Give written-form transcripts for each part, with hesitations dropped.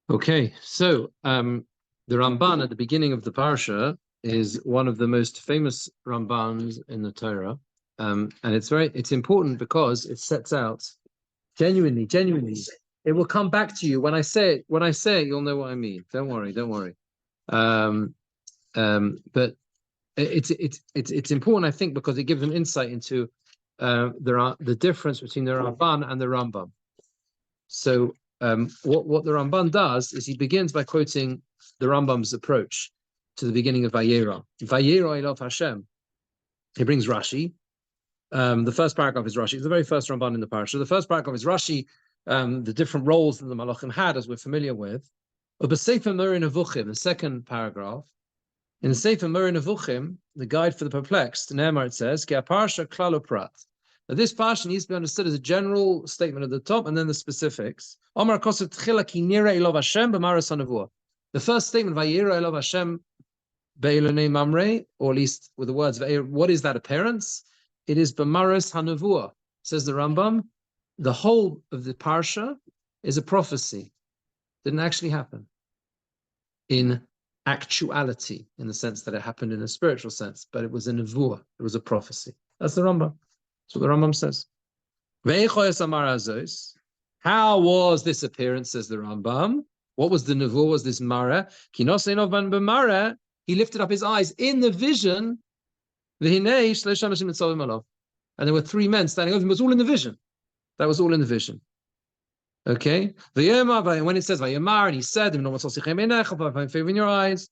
Okay, so the Ramban at the beginning of the parsha is one of the most famous Rambans in the Torah, and it's important because it sets out genuinely. It will come back to you when I say it. When I say it, you'll know what I mean. Don't worry. But it's important, I think, because it gives an insight into the difference between the Ramban and the Rambam. So what the Ramban does is he begins by quoting the Rambam's approach to the beginning of Vayera. Vayera Elov Hashem. He brings Rashi. The first paragraph is Rashi. It's the very first Ramban in the parasha. The first paragraph is Rashi, the different roles that the Malachim had, as we're familiar with. But Sefer Bereishis, the second paragraph, in the Sefer Bereishis, the guide for the perplexed, Ne'emar, it says, Ki parsha klal uprat. Now, this parsha needs to be understood as a general statement at the top and then the specifics. Omar koset tchila ki nira elov Hashem b'maras hanavua. The first statement, Vayera elov Hashem be'elonei mamre, or at least with the words, what is that appearance? It is b'maras hanavua. Says the Rambam, the whole of the parsha is a prophecy. Didn't actually happen in actuality, in the sense that it happened in a spiritual sense, but it was a nevuah, it was a prophecy. That's the Rambam. That's what the Rambam says. How was this appearance, says the Rambam? What was the nevuah? Was this mara? He lifted up his eyes in the vision, and there were three men standing over him. It was all in the vision. That was all in the vision. Okay? When it says Vayemar, and he said, in your eyes,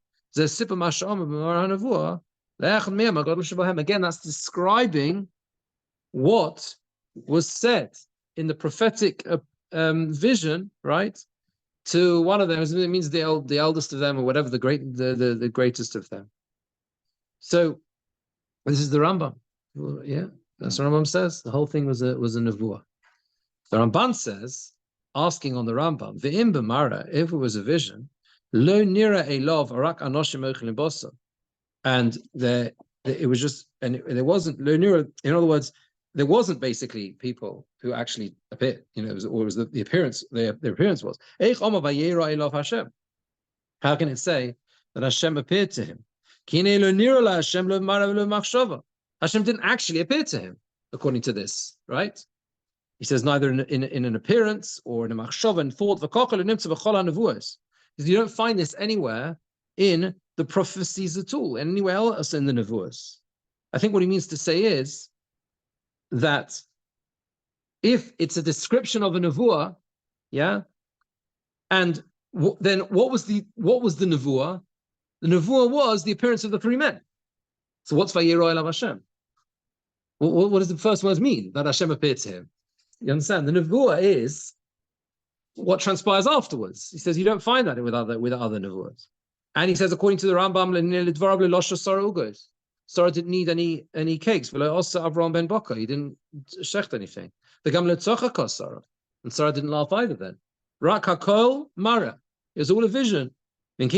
again, that's describing what was said in the prophetic vision, right? To one of them, it means the eldest of them, or whatever, the greatest of them. So this is the Rambam. Yeah, that's what Rambam says. The whole thing was a nevuah. The Ramban says, asking on the Rambam, V'im b'mara, if it was a vision, lo nira elov arak anoshim oichlim bosa, and there wasn't lo nira. In other words, there wasn't basically people who actually appeared. It was the appearance. Their appearance was. Eich Omer Vayera elov Hashem. How can it say that Hashem appeared to him? Kinei lo nira la Hashem lo mara lo machshava. Hashem didn't actually appear to him, according to this, right? He says neither in an appearance or in a machshava and thought. Because you don't find this anywhere in the prophecies at all, and anywhere else in the nevuahs. I think what he means to say is that if it's a description of a nevuah, yeah, and then what was the nevuah? The nevuah was the appearance of the three men. So what's Vayera elov Hashem? What does the first words mean? That Hashem appeared to him. You understand? The nevuah is what transpires afterwards. He says you don't find that with other nevuahs. And he says, according to the Rambam, Sarah didn't need any cakes. He didn't shecht anything. And Sarah didn't laugh either then. Rak hakol mara. It was all a vision. What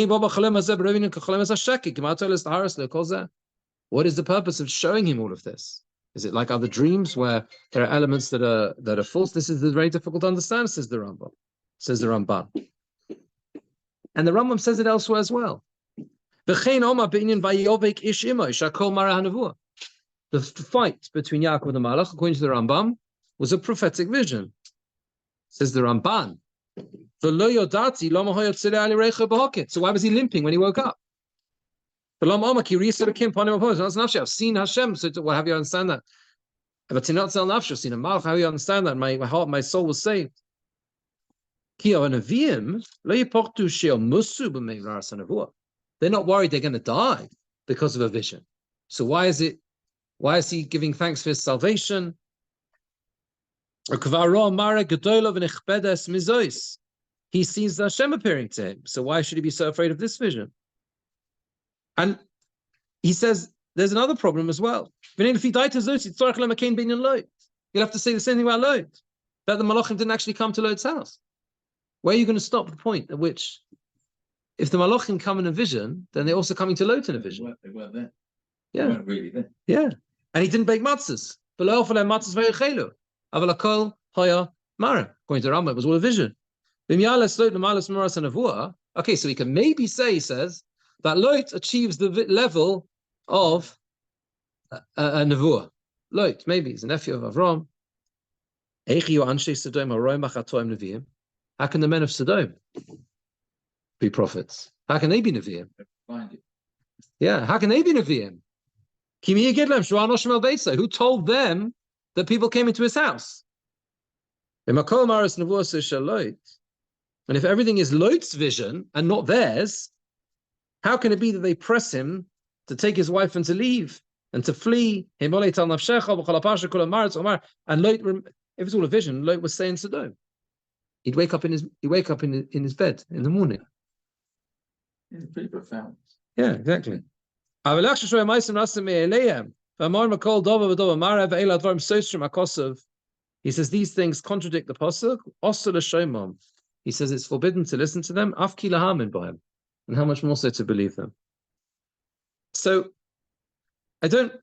is the purpose of showing him all of this? Is it like other dreams where there are elements that are false? This is very difficult to understand, says the Rambam. Says the Ramban. And the Rambam says it elsewhere as well. The fight between Yaakov and the Malach, according to the Rambam, was a prophetic vision. Says the Ramban. So why was he limping when he woke up? I've seen Hashem. So what have you understand that? But to not sell nafsho, seen a malach. How do you understand that? My heart, my soul was saved. They're not worried they're going to die because of a vision. So why is he giving thanks for his salvation? He sees Hashem appearing to him. So why should he be so afraid of this vision? And he says there's another problem as well. You'll have to say the same thing about Lot, that the Malachim didn't actually come to Lot's house. Where are you going to stop the point at which, if the Malachim come in a vision, then they're also coming to Lot in a vision? They weren't there. Yeah. They weren't really there. Yeah. And he didn't bake matzahs. According to Rambam, it was all a vision. Okay, so we can maybe say, he says, that Lot achieves the level of a nevuah. Lot, maybe he's a nephew of Avram. How can the men of Sodom be prophets? How can they be neviim? Yeah, how can they be neviim? Who told them that people came into his house? And if everything is Lot's vision and not theirs, how can it be that they press him to take his wife and to leave and to flee? And Lot, if it's all a vision, Lot was saying Sodom. He'd wake up in his bed in the morning. It's pretty profound. Yeah, exactly. He says these things contradict the pasuk. He says it's forbidden to listen to them. And how much more so to believe them. So I don't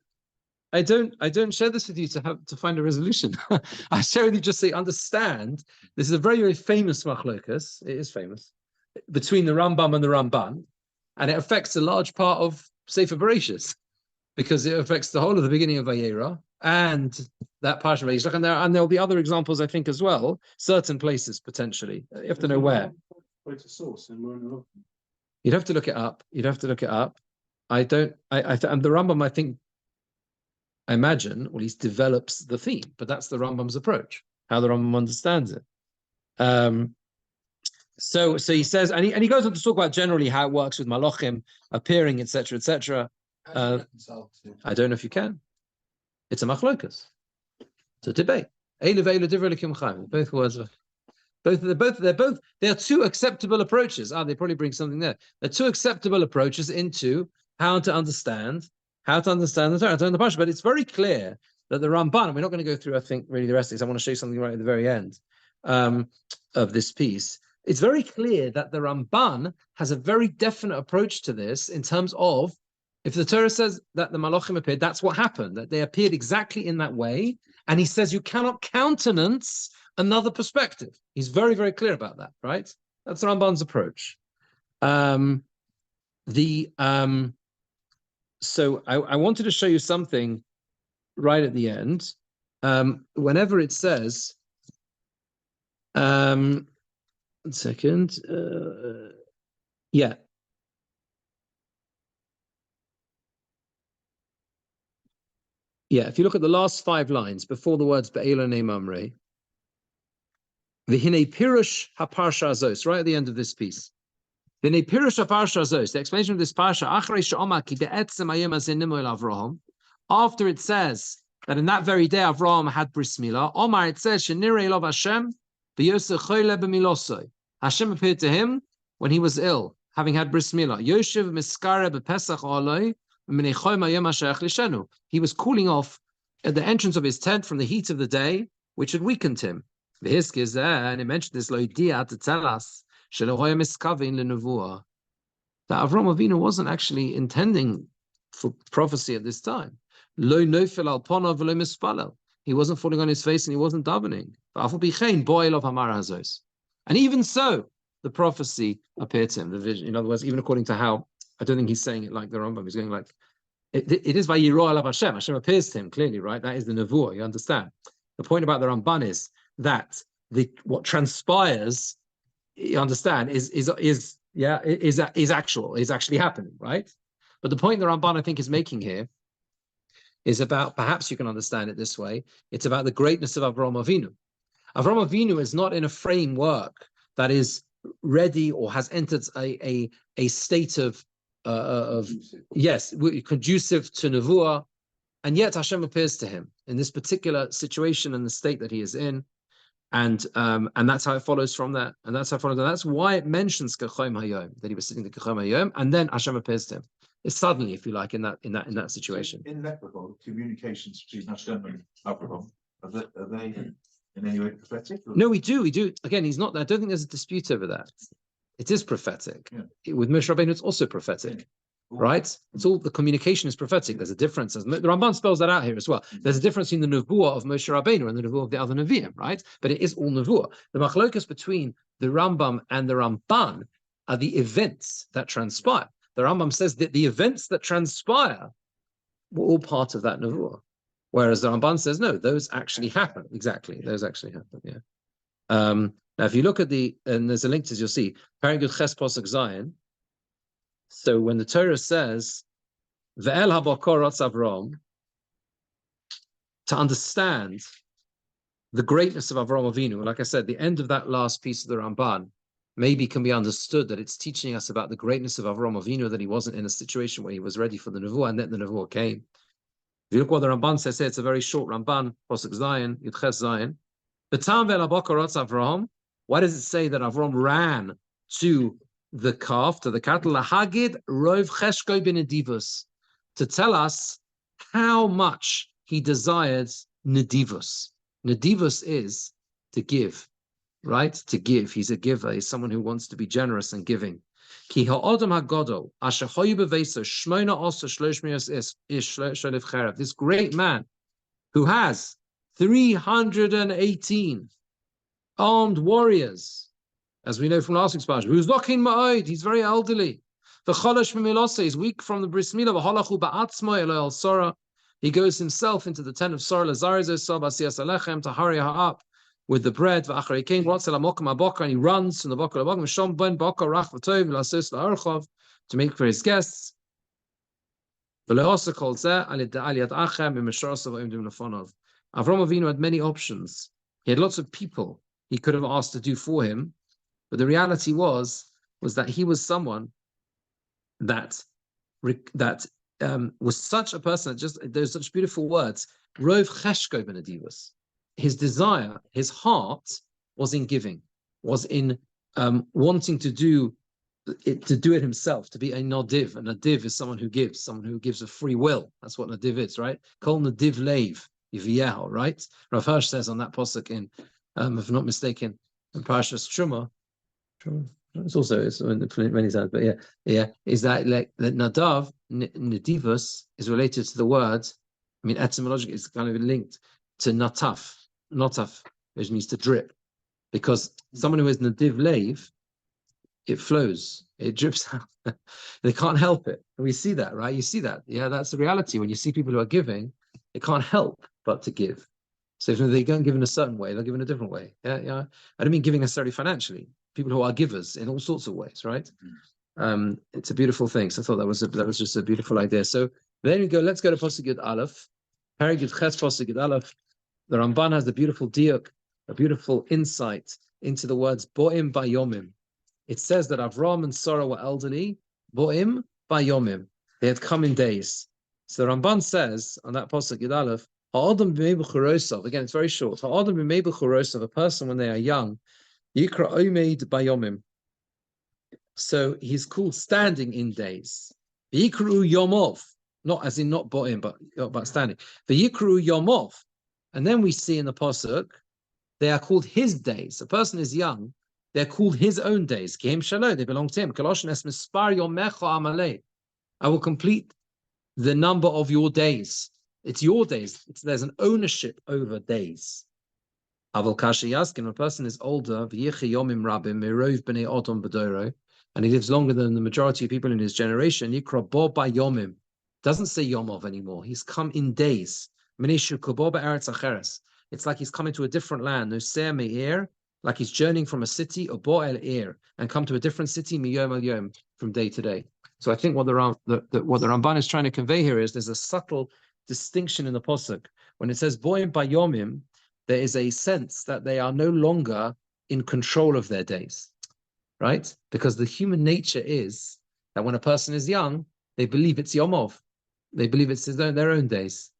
share this with you to find a resolution. I share with you just so you understand. This is a very, very famous machlokas. It is famous between the Rambam and the Ramban, and it affects a large part of Sefer Bereishis because it affects the whole of the beginning of Vayera and that part of Lech. And there'll be other examples, I think, as well. Certain places potentially. You have to know where. You'd have to look it up. And the Rambam, I imagine, or at least develops the theme, but that's the Rambam's approach, how the Rambam understands it. So he says, and he goes on to talk about generally how it works with Malachim appearing, etc., etc. I don't know if you can. It's a machlokas. It's a debate. Both words are. They are two acceptable approaches. They probably bring something there. They're two acceptable approaches into how to understand the Torah, the Parsha. But it's very clear that the Ramban, we're not going to go through, I think, really the rest of this. I want to show you something right at the very end of this piece. It's very clear that the Ramban has a very definite approach to this in terms of, if the Torah says that the Malachim appeared, that's what happened, that they appeared exactly in that way. And he says you cannot countenance another perspective. He's very, very clear about that, right? That's the Ramban's approach. So I wanted to show you something right at the end. Whenever it says, one second, yeah. Yeah, if you look at the last 5 lines before the words Be'ela Ne Mamre, V'hinei pirush haparsha azos, right at the end of this piece. V'hinei pirush haparsha azos, the explanation of this parsha, achrei she'omar ki be'etzem hayom hazeh nimo el Avraham, after it says that in that very day Avraham had bris milah, Omar, it says, Shenirei elov Hashem v'yoseh choyle b'milosoi. Hashem appeared to him when he was ill, having had bris milah. Yoshev miskare b'pesach oloi, he was cooling off at the entrance of his tent from the heat of the day, which had weakened him. And it mentioned this loidia to tell us that Avraham Avinu wasn't actually intending for prophecy at this time. He wasn't falling on his face and he wasn't davening. And even so, the prophecy appeared to him, the vision. In other words, even according to how, I don't think he's saying it like the Rambam. He's going like, it is Vayera alav Hashem. Hashem appears to him clearly, right? That is the nevuah. You understand? The point about the Ramban is that what transpires, you understand, is actually happening, right? But the point the Ramban, I think, is making here is about, perhaps you can understand it this way, it's about the greatness of Avraham Avinu. Avraham Avinu is not in a framework that is ready or has entered a state of conducive to nevuah, and yet Hashem appears to him in this particular situation and the state that he is in, and that's how it follows from that, and that's why it mentions Chaim Hayom, that he was sitting at Chaim Hayom, and then Hashem appears to him. It's suddenly, if you like, in that situation. In Lecha, communications between Hashem and Abraham, are they in any way prophetic? Or? No, we do. Again, he's not. I don't think there's a dispute over that. It is prophetic. Yeah. With Moshe Rabbeinu, it's also prophetic. right? It's all, the communication is prophetic. There's a difference. The Ramban spells that out here as well. There's a difference in the nevuah of Moshe Rabbeinu and the nevuah of the other neviim, right? But it is all nevuah. The machlokas between the Rambam and the Ramban are the events that transpire. The Rambam says that the events that transpire were all part of that nevuah, whereas the Ramban says no, those actually happen. Exactly, those actually happen. Yeah. Now, if you look at and there's a link to, you'll see Paragud Ches Posuk Zion. So when the Torah says Ve'el haBakorot Avram, to understand the greatness of Avram Avinu, like I said, the end of that last piece of the Ramban maybe can be understood that it's teaching us about the greatness of Avram Avinu, that he wasn't in a situation where he was ready for the nevuah, and then the nevuah came. If you look what the Ramban says here, it's a very short Ramban, Posuk Zion, Yudches Zion. V'tam ve'el haBakorot Avram. Why does it say that Avram ran to the calf, to the cattle, lahagid rov cheshko b'nedivus, to tell us how much he desired nedivus. Nedivus is to give, right? To give. He's a giver. He's someone who wants to be generous and giving. Ki ha'odam ha'godol asher hoyu b'veiso shmona osa shlosh mios ish sholiv cherev. This great man who has 318 armed warriors, as we know from last week's parsha, who's locking ma'od, he's very elderly. The cholosh mimilose is weak from the bris milah. V'holachu ba'atzmo elo el sora. He goes himself into the tent of Sora Lazarizo Sob Asiyas Alechem to hurry her up with the bread. V'acharei kein rotzel hamokum haboker, and he runs from the boker haboker mishom ben boker rach v'tov v'lasos la'archov, to make for his guests. V'lehosa kol zeh al yad achem v'mishrosav v'imdim lefonov. Avram Avinu had many options. He had lots of people he could have asked to do for him. But the reality was that he was someone that was such a person that there's such beautiful words. Rov cheshko b'nedivus. His desire, his heart was in giving, was in wanting to do it himself, to be a nadiv. A nadiv is someone who gives a free will. That's what nadiv is, right? Kol nadiv leiv Vayera, right? Rav Hirsch says on that posuk in, if I'm not mistaken, in Parashas Truma. It's also in many times, but yeah, is that like that Nadav Nedivus is related to the word. I mean, etymologically, it's kind of linked to nataf, which means to drip, because someone who is Nadiv Leiv, it flows, it drips out. They can't help it. And we see that, right? You see that, yeah. That's the reality. When you see people who are giving, they can't help but to give. So if they don't give in a certain way, they'll give in a different way. Yeah. I don't mean giving necessarily financially. People who are givers in all sorts of ways, right? It's a beautiful thing. So I thought that was just a beautiful idea. So there we go. Let's go to Pasuk Yud Aleph. Paragud Ches Pasuk Yud Aleph. The Ramban has the beautiful diuk, a beautiful insight into the words Bo'im Bayomim. It says that Avram and Sarah were elderly. Bo'im Bayomim. They had come in days. So the Ramban says on that Pasuk Yud Aleph, Ha'adam b'mei b'churosav. Again, it's very short. Ha'adam b'mei b'churosav. A person when they are young, Yikra Omeid Bayomim. So he's called standing in days. Yikru Yomov, not as in not Bo'im, but standing. The Yikru Yomov. And then we see in the Pasuk, they are called his days. A person is young, they're called his own days. Kihem Shalom, they belong to him. Colossians Mispar Yomecha Amalei. I will complete the number of your days. It's your days. There's an ownership over days. Aval Kasha Yaskin, a person is older, and he lives longer than the majority of people in his generation. Yikra bo ba yomim. Doesn't say Yomov anymore. He's come in days. It's like he's coming to a different land. Nosea me'ir, like he's journeying from a city, or bo el ir, and come to a different city, miyom el yom, from day to day. So I think what the Ramban is trying to convey here is there's a subtle distinction in the Pasuk. When it says boim ba yomim, there is a sense that they are no longer in control of their days, right? Because the human nature is that when a person is young, they believe it's Yomov. They believe it's their own days.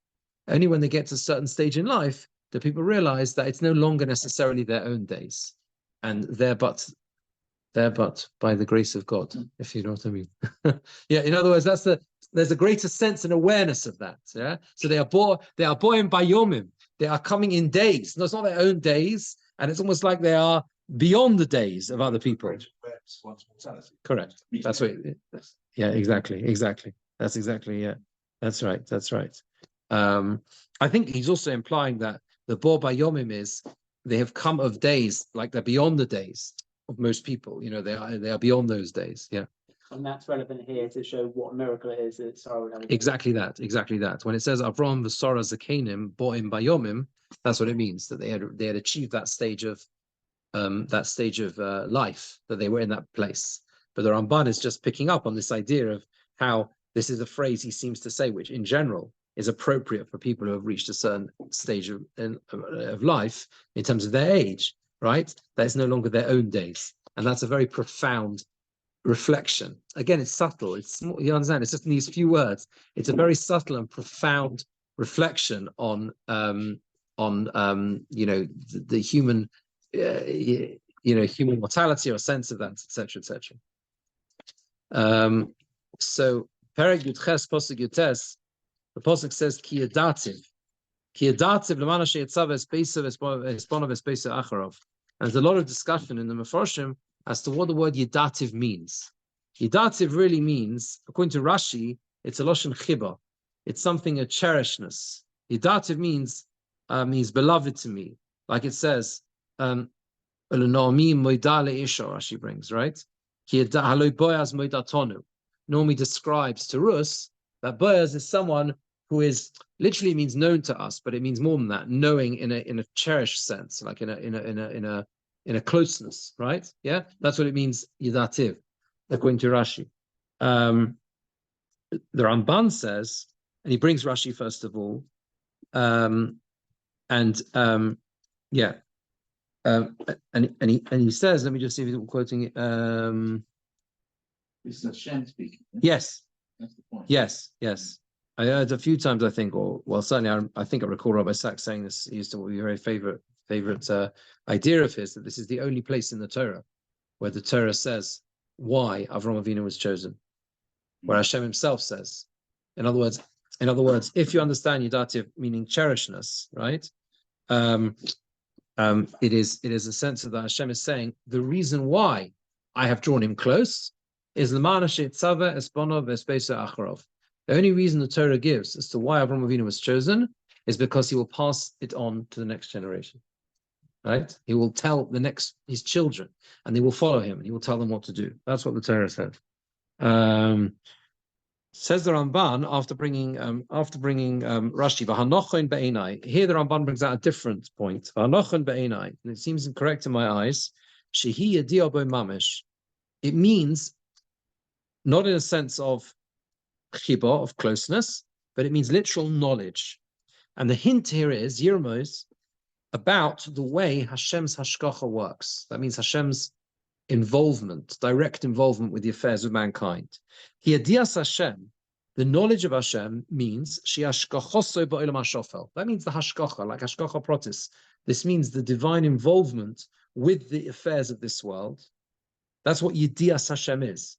Only when they get to a certain stage in life do people realize that it's no longer necessarily their own days. And they're but by the grace of God, if you know what I mean. Yeah, in other words, there's a greater sense and awareness of that. Yeah. So they are boim by Yomim. They are coming in days. No, it's not their own days, and it's almost like they are beyond the days of other people. one's mortality. Correct. That's what. Yeah, exactly. That's exactly. Yeah, that's right. I think he's also implying that the Bo Bayomim is they have come of days, like they're beyond the days of most people. They are beyond those days. Yeah. And that's relevant here to show what miracle it is that Sarah would have. Exactly that. When it says Avram v'Sara Zakenim Bo'im Bayomim, that's what it means, that they had achieved that stage of life, that they were in that place. But the Ramban is just picking up on this idea of how this is a phrase he seems to say, which in general is appropriate for people who have reached a certain stage of life in terms of their age, right? That it's no longer their own days. And that's a very profound reflection. Again, it's subtle. It's small, you understand? It's just in these few words. It's a very subtle and profound reflection on the human, human mortality or sense of that, etc., etc. So, Perek Yudches Posuk Yutes, the Posuk says Ki Yadativ L'mana she'etzav espesav esponav espesa acharov. And there's a lot of discussion in the Mefarshim as to what the word Yedativ means. Yedativ really means, according to Rashi, it's a loshen chiba. It's something, a cherishness. Yedativ means beloved to me. Like it says, Rashi brings, right? Normally describes to Rus that Boaz is someone who is literally means known to us, but it means more than that, knowing in a cherished sense, like in a closeness, right? Yeah, that's what it means, Yedativ, according to Rashi. The Ramban says, and he brings Rashi first of all, and he says, let me just see if he's quoting it. This is Hashem speaking. Yes. That's the point. Yes. I heard a few times, I think, certainly I think I recall Rabbi Sachs saying this. He used to be a very favorite idea of his, that this is the only place in the Torah where the Torah says why Avram Avinu was chosen, where Hashem himself says. In other words, if you understand Yedativ meaning cherishness, right? It is a sense of that Hashem is saying the reason why I have drawn him close is l'mana she'etzava esponov espesa acharov. The only reason the Torah gives as to why Avram Avinu was chosen is because he will pass it on to the next generation. Right? He will tell his children, and they will follow him, and he will tell them what to do. That's what the Torah says. Says the Ramban after bringing Rashi, v'hanochon be'enai. Here the Ramban brings out a different point. V'hanochon be'enai, and it seems incorrect in my eyes. Shehi yediah bo mamish. It means not in a sense of chiba, of closeness, but it means literal knowledge. And the hint here is Yirmos about the way Hashem's hashgacha works. That means Hashem's involvement, direct involvement with the affairs of mankind. Yedias Hashem, the knowledge of Hashem, means she'hashgachoso ba'olam hashofel. That means the hashgacha, like hashgacha protis. This means the divine involvement with the affairs of this world. That's what Yedias Hashem is.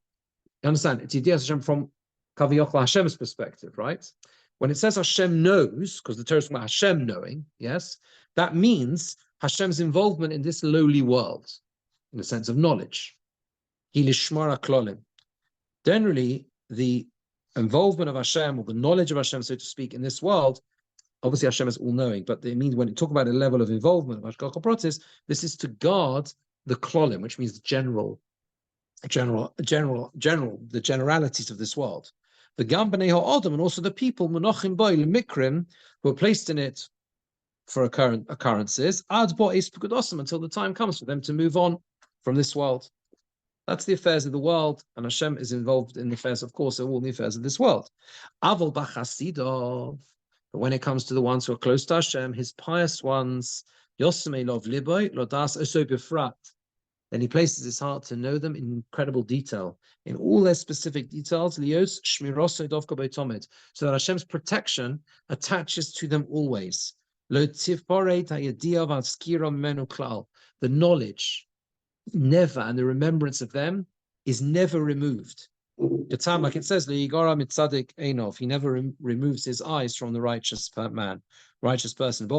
You understand? It's Yedias Hashem from Kaviyachla Hashem's perspective, right? When it says Hashem knows, because the Torah is about Hashem knowing, yes, that means Hashem's involvement in this lowly world, in the sense of knowledge. Hilishmara klolim. Generally, the involvement of Hashem, or the knowledge of Hashem, so to speak, in this world, obviously Hashem is all-knowing, but it means when you talk about a level of involvement of Hashgacha Pratis, this is to guard the klolim, which means the generalities of this world. The Gam B'nei Ha'adam, and also the people, Menachim Boi L'Mikrim, who are placed in it for occurrences, Ad Bo Eis Pekudosim, until the time comes for them to move on from this world. That's the affairs of the world, and Hashem is involved in the affairs, of course, of all the affairs of this world. Avol B'Chasidov, but when it comes to the ones who are close to Hashem, his pious ones, Yosemei Lov Liboy, Lodas Oso B'Frat, then he places his heart to know them in incredible detail, in all their specific details, Lios Shmiroso Dovka B'Tomet, so that Hashem's protection attaches to them always. Lo Tivborei Ta'yadiyav Avskira Menu Klal, the knowledge never, and the remembrance of them is never removed. The time, like it says, Le'igara Mitzadik Einov, he never removes his eyes from the righteous man, righteous person. The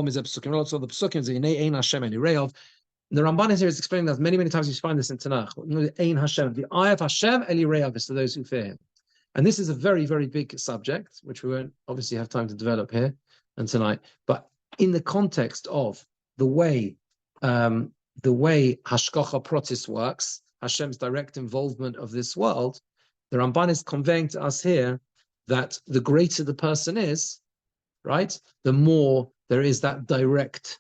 the Ramban is here is explaining that many times you find this in Tanakh. Ein Hashem, the eye of Hashem, Eli Re'av, is to those who fear him. And this is a very, very big subject, which we won't obviously have time to develop here and tonight. But in the context of the way Hashgacha Protis works, Hashem's direct involvement of this world, the Ramban is conveying to us here that the greater the person is, right, the more there is that direct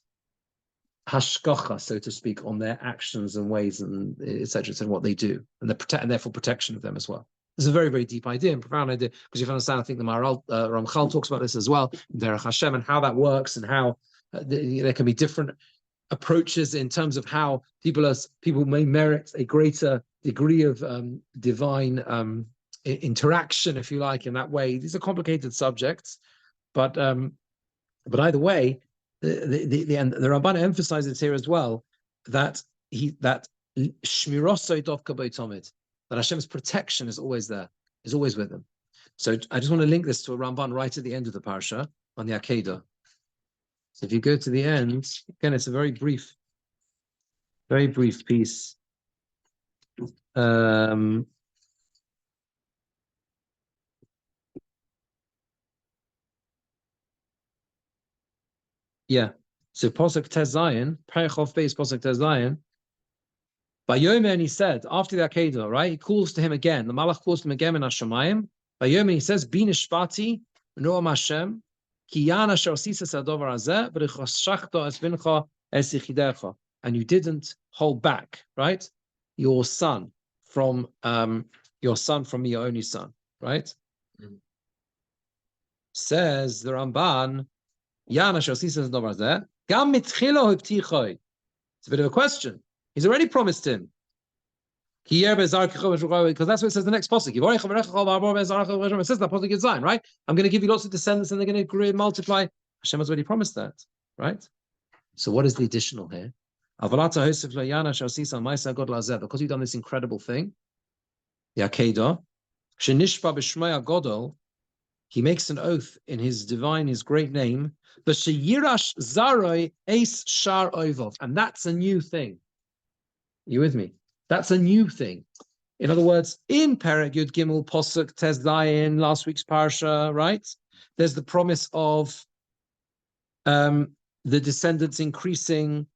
hashgacha, so to speak, on their actions and ways and etc. and what they do, and and therefore protection of them as well. It's a very, very deep idea and profound idea, because you can understand, I think the Ramchal talks about this as well, Derech Hashem, and how that works, and how there can be different approaches in terms of how people may merit a greater degree of divine interaction, if you like, in that way. These are complicated subjects, but either way, the Ramban emphasizes here as well that shmirosoi dovka b'tomid, that Hashem's protection is always there, is always with them. So I just want to link this to a Ramban right at the end of the parsha on the Akedah. So if you go to the end, again, it's a very brief piece. Yeah. So Posuk Tez Zayin, Perechov Beis Posuk Tez Zayin. Vayomer, and he said after the Akedah, right? He calls to him again. The Malach calls to him again in Hashemayim. Vayomer, he says, "Bi nishpati noam Hashem ki yana asher osisa sadovar hazeh v'richoshachto es bincha es yichidecha." And you didn't hold back, right? Your son from me, your only son, right? Mm-hmm. Says the Ramban. It's a bit of a question. He's already promised him. Because that's what it says the next pasuk. It says that pasuk Yud, right? I'm going to give you lots of descendants and they're going to grow and multiply. Hashem has already promised that, right? So what is the additional here? Because you've done this incredible thing, the Akedah, he makes an oath in his great name, and that's a new thing. You with me? That's a new thing. In other words, in Perek Yud Gimel Posuk Tez Zayin, last week's parsha, right? There's the promise of the descendants increasing,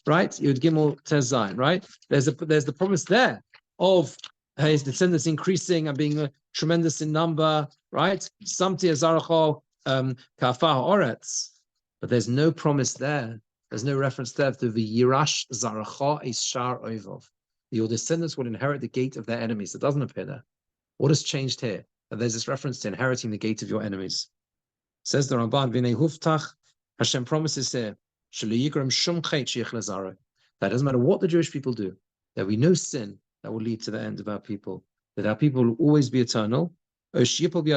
right? Yud Gimel Tez Zayin, right? There's the promise there of his descendants increasing and being tremendous in number, right? Samti Azaracho Kafah Oretz. But there's no promise there. There's no reference there to the Yirash Zaracha Ishar Oivov. Your descendants will inherit the gate of their enemies. It doesn't appear there. What has changed here? That there's this reference to inheriting the gate of your enemies. Says the Ramban, V'nei Huftach, Hashem promises here, Shelo Shum Chet Sheich Lazaro. That doesn't matter what the Jewish people do, there will be no sin that will lead to the end of our people. That our people will always be eternal, or something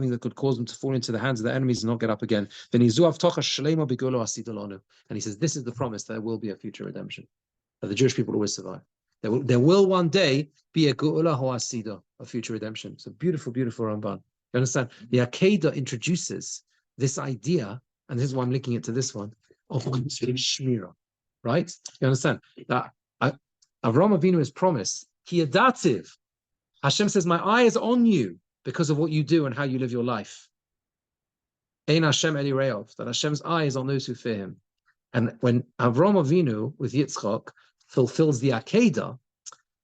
that could cause them to fall into the hands of their enemies and not get up again. And he says, this is the promise that there will be a future redemption, that the Jewish people will always survive. There will one day be a geula ho'asida, a future redemption. It's a beautiful, beautiful Ramban. You understand? The Akedah introduces this idea, and this is why I'm linking it to this one, of Shmira, right? You understand? That Avraham Avinu is promised, Ki yadativ. Hashem says, my eye is on you because of what you do and how you live your life. Ein Hashem Eli Re'ov, that Hashem's eye is on those who fear him. And when Avraham Avinu with Yitzchak fulfills the Akedah,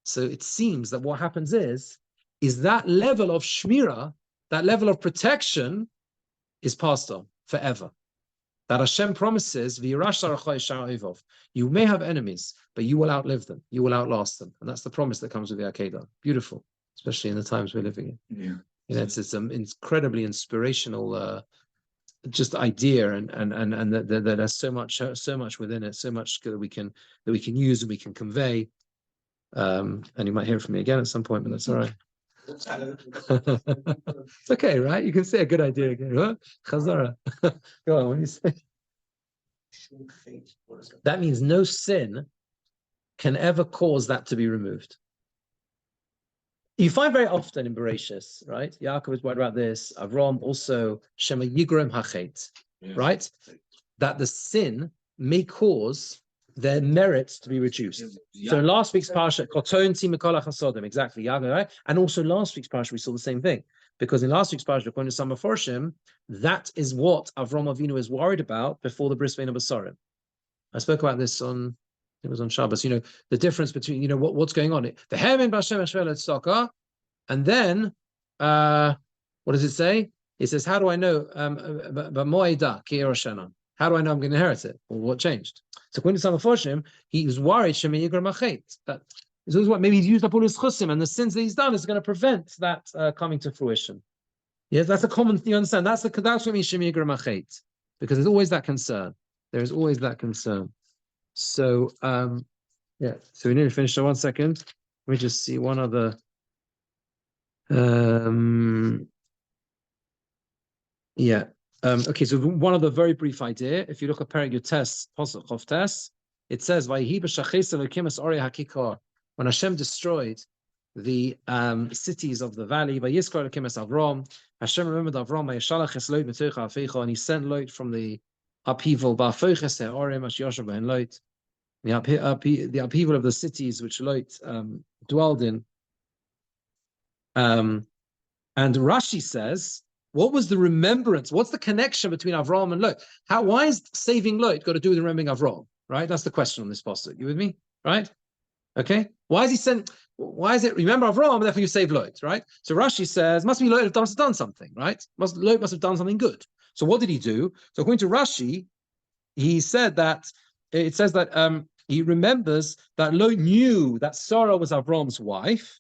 so it seems that what happens is that level of Shmira, that level of protection is passed on forever. That Hashem promises, you may have enemies, but you will outlive them. You will outlast them. And that's the promise that comes with the Akedah. Beautiful, especially in the times we're living in. Yeah. You know, it's an incredibly inspirational just idea, and there's so much within it, so much that we can use and we can convey. And you might hear from me again at some point, but that's all right. It's okay, right? You can say a good idea again. Huh? Chazara. Go on, what do you say? That means no sin can ever cause that to be removed. You find very often in Bereishis, right? Yaakov is worried about this. Avram also, Shema Yigrem Hachet, right? That the sin may cause their merits to be reduced. So in last week's parsha, exactly, right? And also last week's parsha, we saw the same thing. Because in last week's parsha, according to some Meforshim, that is what Avram Avinu is worried about before the Bris Bein Basarim. I spoke about this on, it was on Shabbos, the difference between, what's going on. The Heaven Bashem Tzedakah, and then, what does it say? It says, how do I know? How do I know I'm going to inherit it? Well, what changed? So according to some Meforshim, he was worried that this is what maybe he's used up all his chusim, and the sins that he's done is going to prevent that coming to fruition. Yes, that's a common. You understand? That's what it means shemi yigra machet, because there's always that concern. There is always that concern. So yeah. So we need to finish. So 1 second. Let me just see one other. Yeah. Okay, so one other very brief idea. If you look at Perek Yotes, Pasuk of Tes, it says, when Hashem destroyed the cities of the valley, Hashem remembered Avram, and he sent Lot from the upheaval, the upheaval of the cities which Lot dwelled in. And Rashi says, what was the remembrance? What's the connection between Avram and Lot? Why is saving Lot got to do with remembering Avram? Right? That's the question on this pasuk. You with me? Right? Okay. Why is it remember Avram and therefore you save Lot? Right? So Rashi says, must be Lot must have done something, right? Lot must have done something good. So what did he do? So according to Rashi, he said that it says that he remembers that Lot knew that Sarah was Avram's wife,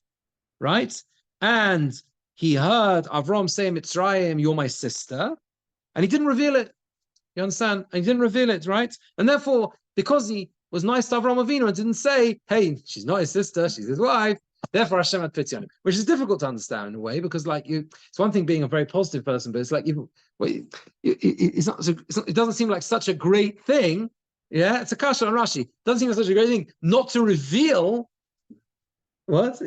right? And he heard Avram say, Mitzrayim, you're my sister. And he didn't reveal it. You understand? And he didn't reveal it, right? And therefore, because he was nice to Avram Avinu and didn't say, hey, she's not his sister, she's his wife, therefore Hashem had pity on him. Which is difficult to understand in a way, because it's one thing being a very positive person, but it's like, it doesn't seem like such a great thing. Yeah, it's a kasha on Rashi. It doesn't seem like such a great thing not to reveal. What?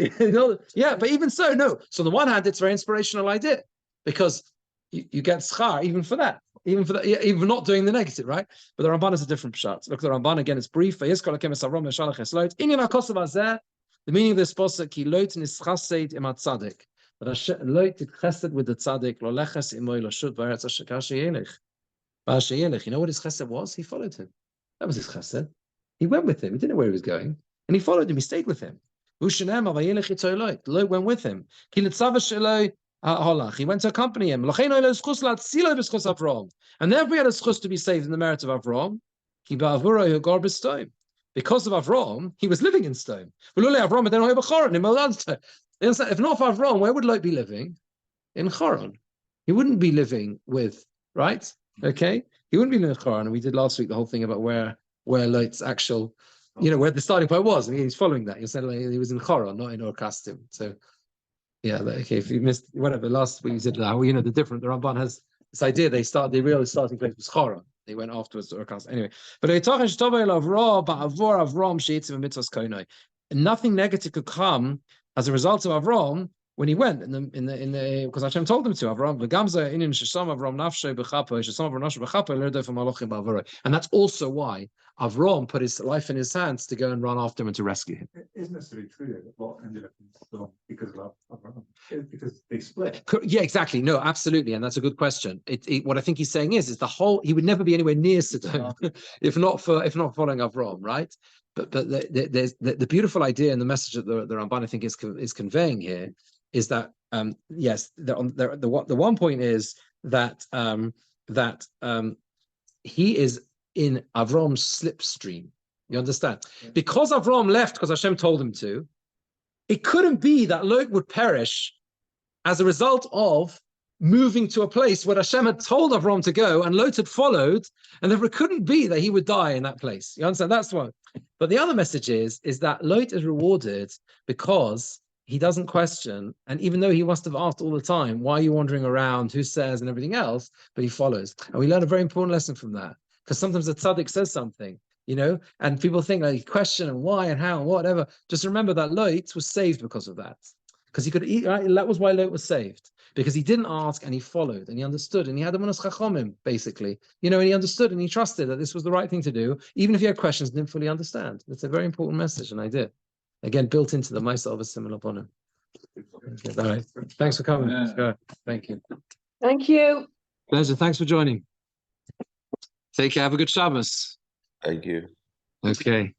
Yeah, but even so, no. So on the one hand, it's a very inspirational idea, because you get schar even for that, even for not doing the negative, right? But the Ramban is a different pshat. Look at the Ramban again; it's brief. The meaning of this pasuk, ki loit nischased imat tzadik, that loit did chesed with the tzadik, lo leches imoy lo shut v'eretz ha'sheyelech. You know what his chesed was? He followed him. That was his chesed. He went with him. He didn't know where he was going, and he followed him. He stayed with him. Lot went with him. He went to accompany him. And therefore he had a schus to be saved in the merit of Avram. Because of Avram, he was living in stone. If not for Avram, where would Lot be living? In Choron. He wouldn't be living with, right? Okay? He wouldn't be living in Choron. And we did last week the whole thing about where Lot's actual, where the starting point was. I mean, he's following that. He said he was in Choron, not in Ur Kasdim. So, yeah, okay, if you missed, whatever, last week we said that, the Ramban has this idea, the real starting place was Choron. They went afterwards to Ur Kasdim. Anyway, but nothing negative could come as a result of Avram when he went because Hashem told him to Avram. And that's also why Avram put his life in his hands to go and run after him and to rescue him. Isn't necessarily true that what ended up in Sodom because of Avram? Because they split. Yeah, exactly. No, absolutely, and that's a good question. What I think he's saying is he would never be anywhere near Sodom if not following Avram, right? But there's the beautiful idea and the message that the Ramban I think is conveying here is that yes, the one point is that he is in Avram's slipstream. You understand? Yeah. Because Avram left because Hashem told him to, it couldn't be that Lot would perish as a result of moving to a place where Hashem had told Avram to go and Lot had followed, and therefore it couldn't be that he would die in that place. You understand? That's one. But the other message is that Lot is rewarded because he doesn't question, and even though he must have asked all the time, why are you wandering around, who says, and everything else, but he follows. And we learn a very important lesson from that, because sometimes the tzaddik says something, and people think question and why and how and whatever. Just remember that Lot was saved because of that. because he could eat. Right? That was why Lot was saved, because he didn't ask and he followed and he understood and he had a Emunas Chachomim, basically. And he understood and he trusted that this was the right thing to do, even if he had questions and didn't fully understand. It's a very important message and idea. Again, built into the Maisa of a similar bonum. Okay, all right. Thanks for coming. Thank you. Thank you. Pleasure. Thanks for joining. Take care. Have a good Shabbos. Thank you. Okay.